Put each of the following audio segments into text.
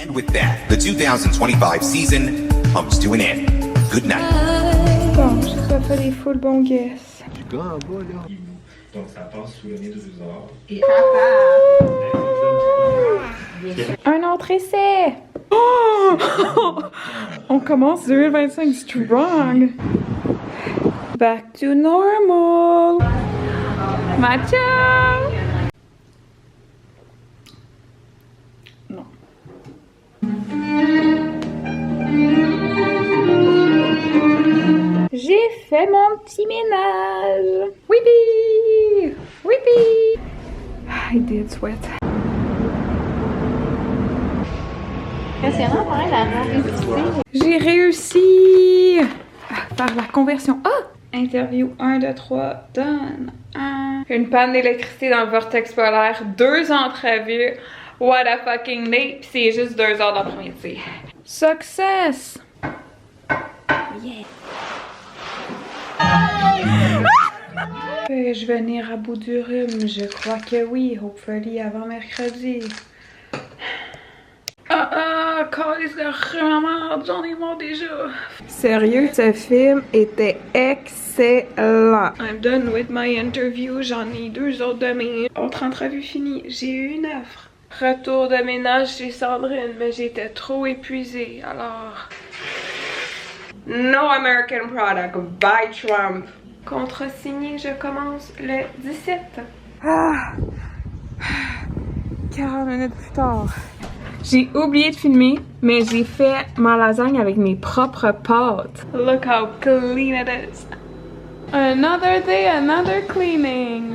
And with that, the 2025 season comes to an end. Good night. Bon, ça fait des full bons guess. Du gars en bas, là. Donc, ça passe sous le nez de Zuzor. Et Un autre essai! Oh! On commence 2025 strong! Back to normal! Mathieu! Non. J'ai fait mon petit ménage! Whippy! Whippy! I did sweat. Impressionnant, pareil, la rapidité. J'ai réussi à faire la conversion. Ah! Interview 1, 2, 3, done. Une panne d'électricité dans le vortex polaire, 2 entrevues. What a fucking day. Pis c'est juste 2 heures d'après-midi. Success! Yeah! Vais-je venir à bout du rhume? Je crois que oui. Hopefully avant mercredi. Calice de rhume, j'en ai marre déjà. Sérieux, ce film était excellent. I'm done with my interview. J'en ai 2 autres demain. Autre entrevue finie. J'ai eu une offre. Retour de ménage chez Sandrine, mais j'étais trop épuisée, alors... No American product by Trump. Contrat signé, je commence le 17. 40 minutes plus tard. J'ai oublié de filmer, mais j'ai fait ma lasagne avec mes propres pâtes. Look how clean it is. Another day, another cleaning.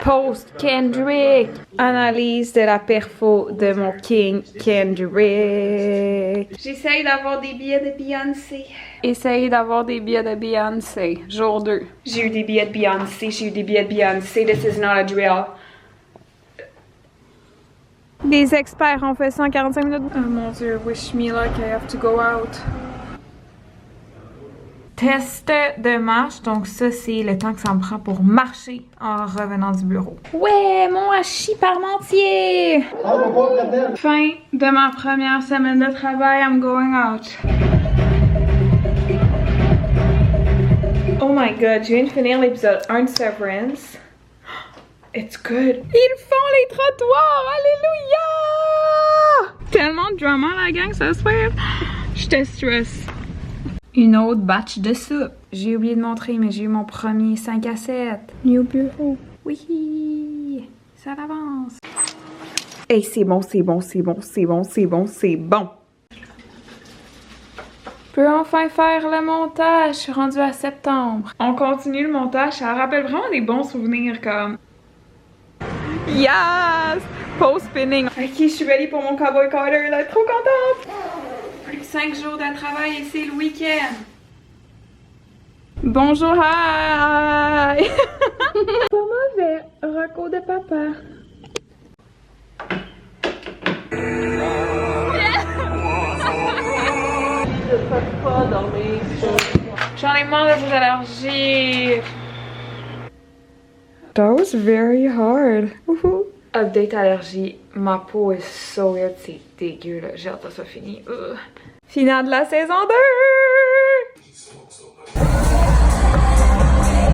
Post Kendrick. Analyse de la perfo de mon King Kendrick. J'essaye d'avoir des billets de Beyoncé. Essaye d'avoir des billets de Beyoncé. Jour 2. J'ai eu des billets de Beyoncé. J'ai eu des billets de Beyoncé. This is not a drill. Les experts ont fait 145 minutes. Oh mon dieu, wish me luck, I have to go out. Test de marche, donc ça c'est le temps que ça me prend pour marcher en revenant du bureau. Ouais, mon hachis parmentier! Fin de ma première semaine de travail, I'm going out. Oh my god, je viens de finir l'épisode 1 de Severance. It's good. Ils font les trottoirs! Alléluia! Tellement de drama la gang, ça se fait. J'étais stress. Une autre batch de soupe. J'ai oublié de montrer, mais j'ai eu mon premier 5 à 7. New bureau. Oui! Ça avance. Hey, c'est bon, c'est bon, c'est bon, c'est bon, c'est bon, c'est bon. Je peux enfin faire le montage. Je suis rendue à septembre. On continue le montage. Ça rappelle vraiment des bons souvenirs comme... Yes! Post spinning. Ok, je suis ready pour mon Cowboy Carter, là, trop contente! Plus que 5 jours de travail et c'est le week-end. Bonjour, hi! Pas mauvais, Rocco de papa. Je peux pas dormir. J'en ai marre de vos allergies. That was very hard. Update allergie. Ma peau est so weird. C'est dégueu là. J'ai hâte que ça soit fini. Finale de la saison 2!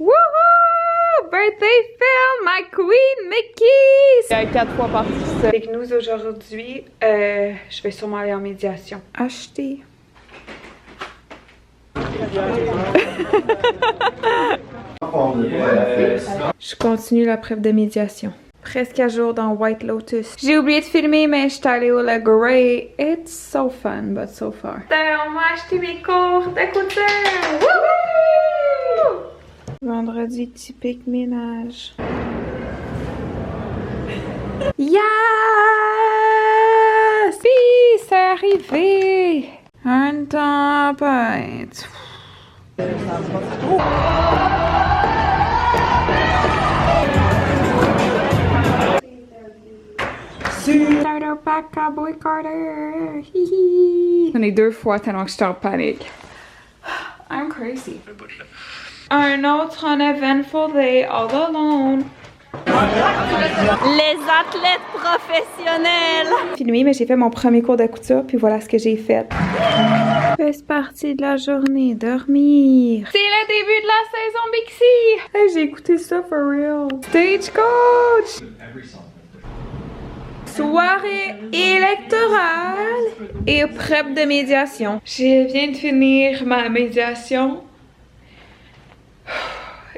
Wouhou! Birthday film! My queen Mickey! Il y a 4 fois par ça. Avec nous aujourd'hui, je vais sûrement aller en médiation. Acheter. Je continue la preuve de médiation. Presque à jour dans White Lotus. J'ai oublié de filmer, mais je suis allée au Le Grey. It's so fun, but so far. On m'a acheté mes cours de couture! Wouhou! Vendredi typique ménage. Yes! Puis, c'est arrivé! Un tempête. Starter pack Cowboy Carter. J'en ai 2 fois tellement que j'étais en panique. I'm crazy. Un autre uneventful day all alone. Les athlètes professionnels! Filmé, mais j'ai fait mon premier cours de couture, puis voilà ce que j'ai fait. Fais partie de la journée, dormir. C'est le début de la saison Bixi! Hey, j'ai écouté ça for real. Stagecoach! Soirée électorale et prep de médiation. Je viens de finir ma médiation.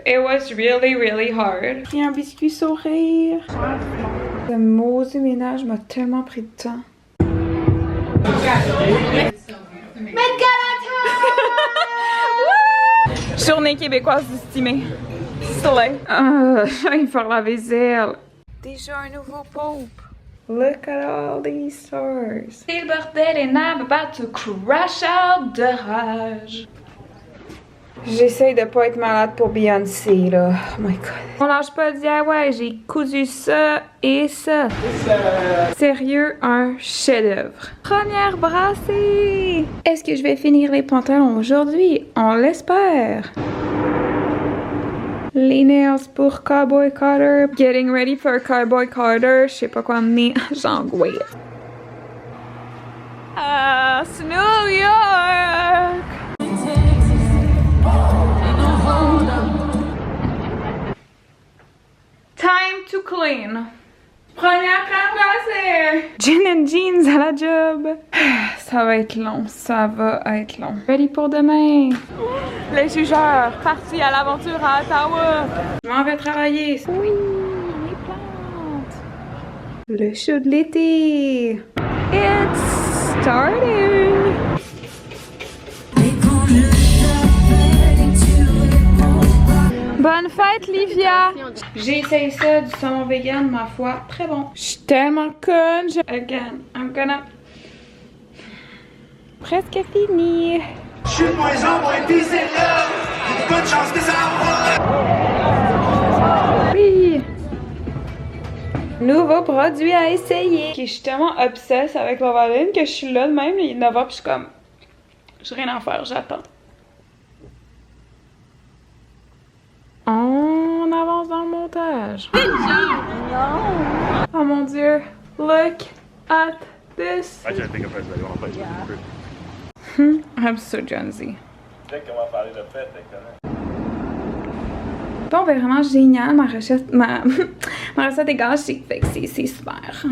It was really, really hard. Il y a un biscuit sourire. Le maudit ménage m'a tellement pris de temps. Journée québécoise estimée. Soleil. J'ai faire la vaisselle. Déjà un nouveau pope. Look at all these stars. C'est le bordel and I'm about to crash out de rage. J'essaye de pas être malade pour Beyoncé, là. Oh my god. On lâche pas le DIY, j'ai cousu ça et ça. Sérieux, un chef-d'œuvre. Première brassée. Est-ce que je vais finir les pantalons aujourd'hui? On l'espère. Les nails pour Cowboy Carter. Getting ready for Cowboy Carter. Je sais pas quoi amener. J'angoisse. New York. Time to clean. Première crème glacée. Gin and jeans à la job. Ça va être long, ça va être long. Ready pour demain. Les jugeurs, partis à l'aventure à Ottawa. Je m'en vais travailler. Oui, les plantes. Le show de l'été. It's starting. Bonne fête, Livia! J'ai essayé ça, du saumon vegan, ma foi, très bon. Je suis tellement conne. Again, I'm gonna... Presque fini. Chute-moi les ombres et puis c'est là! Bonne chance que ça va! Oui! Nouveau produit à essayer. Okay, je suis tellement obsesse avec la Valine que je suis là de même, il est 9h, puis je suis comme... J'ai rien à faire, j'attends. On avance dans le montage. Oh mon dieu. Look at this. I think of it as I want to play. I'm so Gen Z. Dès qu'on va parler de fête, Bon, ben vraiment génial. Ma recette, ma recette est gâchée. Fait que c'est super.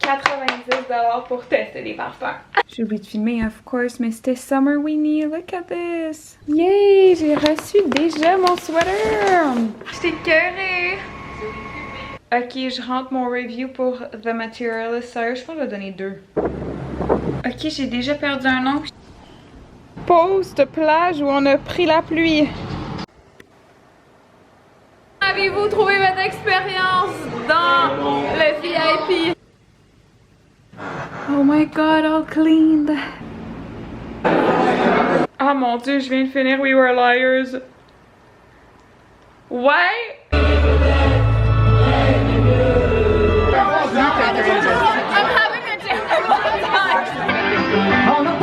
$90 pour tester les parfums. J'ai oublié de filmer, of course, mais c'était Summer Weenie. Look at this. Yay! J'ai reçu déjà mon sweater. J'étais écœurée. Ok, je rentre mon review pour The Materialist. Sérieux, je pense que je vais donner 2. Ok, j'ai déjà perdu un ongle. Pause de plage où on a pris la pluie. Avez-vous trouvé votre expérience dans le VIP? Oh my god, all cleaned. Oh mon dieu, je viens de finir We Were Liars. Ouais? I'm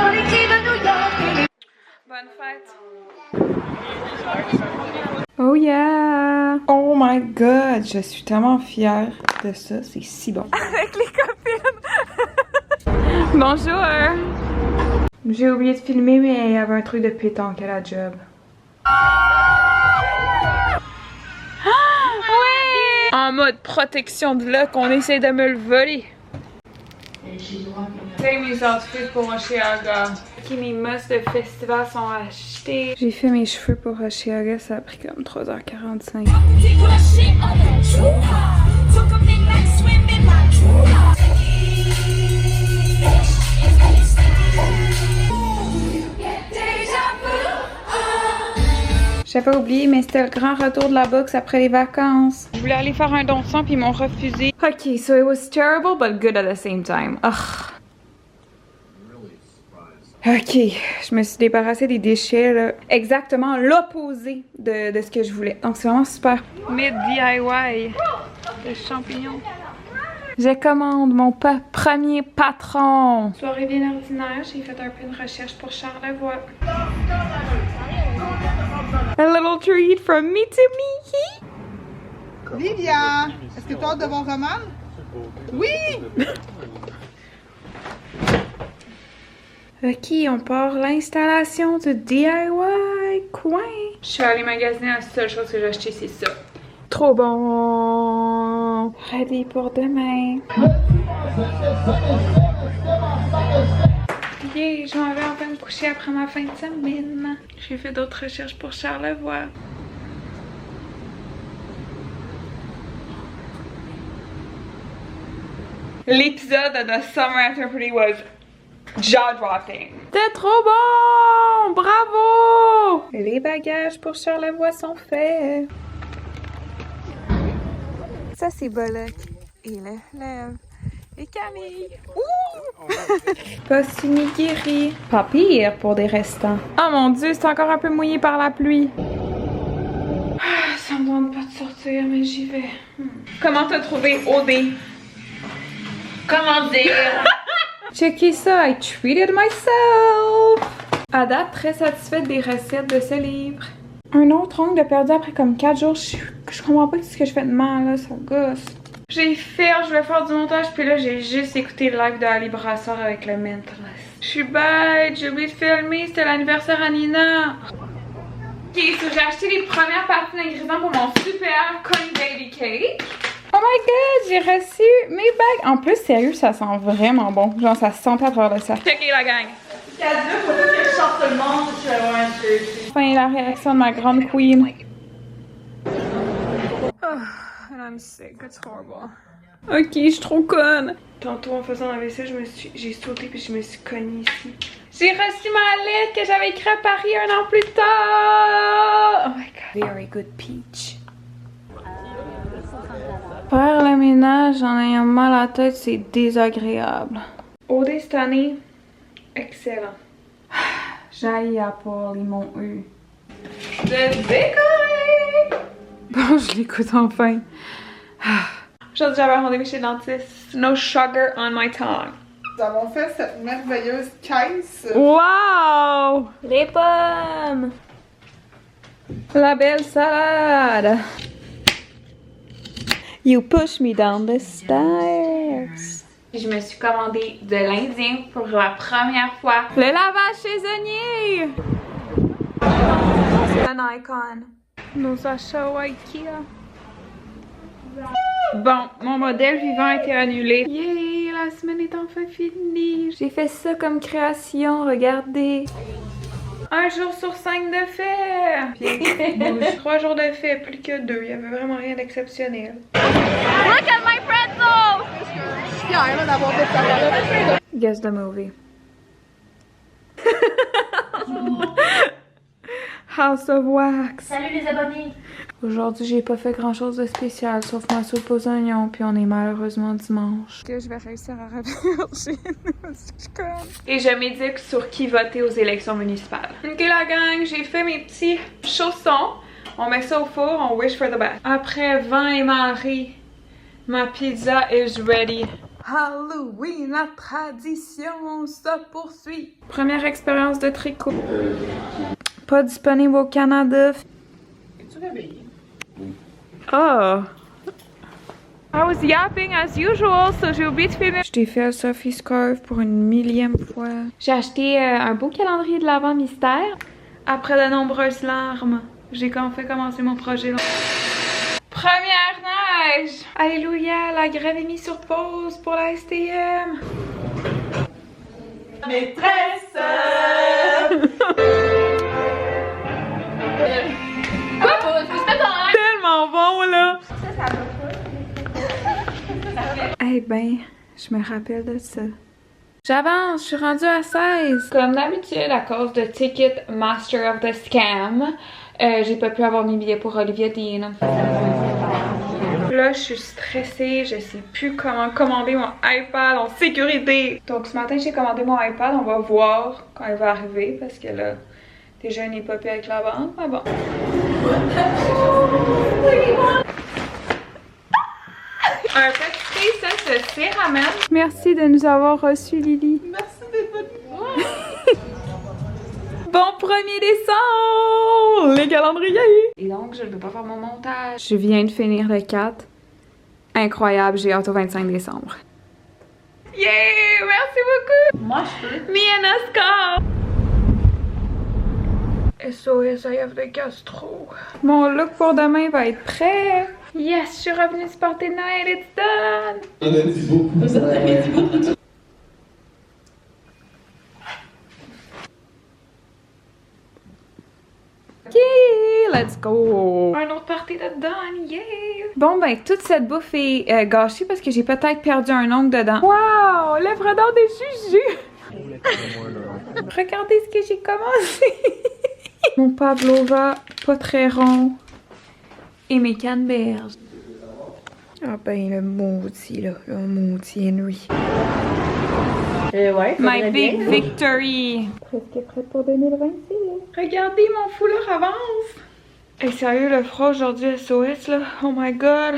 having a terrible time. Bonne fête. Oh yeah! Oh my god, je suis tellement fière de ça, c'est si bon. Avec les copines! Bonjour! J'ai oublié de filmer, mais il y avait un truc de pétanque à la job. Oui! En mode protection de là qu'on essaie de me le voler. C'est mes outfits pour Osheaga. Ok, mes musts de festival sont achetés. J'ai fait mes cheveux pour Osheaga, ça a pris comme 3h45. J'avais oublié, mais c'était le grand retour de la boxe après les vacances. Je voulais aller faire un don de sang, puis ils m'ont refusé. Ok, so it was terrible, but good at the same time. Ugh. Ok, je me suis débarrassée des déchets, là. Exactement l'opposé de ce que je voulais. Donc c'est vraiment super. Mid-DIY de champignons. Je commande mon premier patron. Soirée bien ordinaire, j'ai fait un peu de recherche pour Charlevoix. special treat from me to me. Livia, est-ce que tu as hâte de voir Roman? Oui! Ok, on part l'installation de DIY coin. Je suis allée magasiner, la seule chose que j'ai acheté, c'est ça. Trop bon! Ready pour demain. Yeah, je m'en vais enfin me coucher après ma fin de semaine. J'ai fait d'autres recherches pour Charlevoix. L'épisode de The Summer After Party was jaw-dropping. C'était trop bon! Bravo! Les bagages pour Charlevoix sont faits. Ça, c'est Bollock. Et le fleuve. Et Camille. Ouh! Postini guéri. Pas pire pour des restants. Oh mon Dieu, c'est encore un peu mouillé par la pluie. Ah, ça me demande pas de sortir, mais j'y vais. Comment t'as trouvé OD? Comment dire? Checkez ça, I treated myself! À date, très satisfaite des recettes de ce livre. Un autre ongle de perdu après comme 4 jours. Je comprends pas ce que je fais de mal, là, ça gosse. J'ai fait, je vais faire du montage, puis là, j'ai juste écouté le live de Ali Brassard avec le Mentalist. Je suis bête, j'ai oublié de filmer, c'était l'anniversaire à Nina. Ok, so j'ai acheté les premières parties d'ingrédients pour mon super Coney Baby Cake. Oh my god, j'ai reçu mes bagues. En plus, sérieux, ça sent vraiment bon. Genre, ça se sentait à travers le sac. Checkez la gang. Cadeau, faut pas que je sorte tout le monde, tu vas voir un peu. Enfin, la réaction de ma grande queen. Oh, and I'm sick, it's horrible. Ok, je suis trop conne. Tantôt, en faisant la vaisselle, j'ai sauté puis je me suis cognée ici. J'ai reçu ma lettre que j'avais écrite à Paris 1 an plus tard. Oh my god. Very good peach. Faire le ménage en ayant mal à la tête, c'est désagréable. OD cette année, excellent. J'haïs à Paul, ils m'ont eu. Je décolle! Bon, je l'écoute enfin. Aujourd'hui, j'avais un rendez-vous chez le dentiste. No sugar on my tongue. Nous avons fait cette merveilleuse caisse. Wow! Les pommes! La belle salade! You push me down the stairs. Je me suis commandé de l'Indien pour la première fois. Le lavage saisonnier! Un icon. Nos achats au Ikea. Bon, mon modèle vivant a été annulé. Yay, la semaine est enfin finie. J'ai fait ça comme création, regardez. 1 jour sur 5 de fait. 3 jours de fait, plus que 2. Il y avait vraiment rien d'exceptionnel. Look at my pretzel! Je suis fière d'avoir des parents. Guess the movie. House of Wax. Salut les abonnés! Aujourd'hui, j'ai pas fait grand chose de spécial, sauf ma soupe aux oignons, puis on est malheureusement dimanche. Que je vais réussir à revenir chez nous, je conne. Et je médite sur qui voter aux élections municipales. Ok la gang, j'ai fait mes petits chaussons. On met ça au four, on wish for the best. Après vent et marée, ma pizza is ready. Halloween, la tradition se poursuit. Première expérience de tricot. Pas disponible au Canada. Es-tu réveillée? Oh! I was yapping as usual, so j'ai oublié de filmer. Je t'ai fait un Sophie Scarf pour une 1000e fois. J'ai acheté un beau calendrier de l'Avent mystère. Après de nombreuses larmes, j'ai enfin commencé mon projet. Première neige! Alléluia, la grève est mise sur pause pour la STM. Maîtresse! Tellement bon là! Eh ben, je me rappelle de ça. J'avance, je suis rendue à 16. Comme d'habitude, à cause de Ticket Master of the Scam, j'ai pas pu avoir mes billets pour Olivia Dean. Là, je suis stressée, je sais plus comment commander mon iPad en sécurité. Donc ce matin, j'ai commandé mon iPad, on va voir quand il va arriver parce que là, déjà, il n'est pas plus avec la banque, mais bon. Un petit ça se céramène. Merci de nous avoir reçus, Lily. Merci d'être venue. Bon 1er décembre! Les calendriers! Et donc, je ne peux pas faire mon montage. Je viens de finir le 4. Incroyable, j'ai hâte au 25 décembre. Yeah! Merci beaucoup! Moi, je peux. Me and Oscar! SOS, I have the gastro. Mon look pour demain va être prêt. Yes, je suis revenue supporter Noël, it's done! On a dit beaucoup. Vous en avez dit beaucoup. Yeah, let's go! Un autre party de done, yeah! Bon ben, toute cette bouffe est gâchée parce que j'ai peut-être perdu un ongle dedans. Wow! L'œuvre d'art des jujus! Regardez ce que j'ai commencé! Mon pavlova, pas très rond. Et mes canneberges. Ah ben, le maudit là, le maudit Henry. Ouais, My big victory! Presque prête pour 2026. Regardez, mon foulard avance! Et sérieux, le froid aujourd'hui SOS là, oh my god!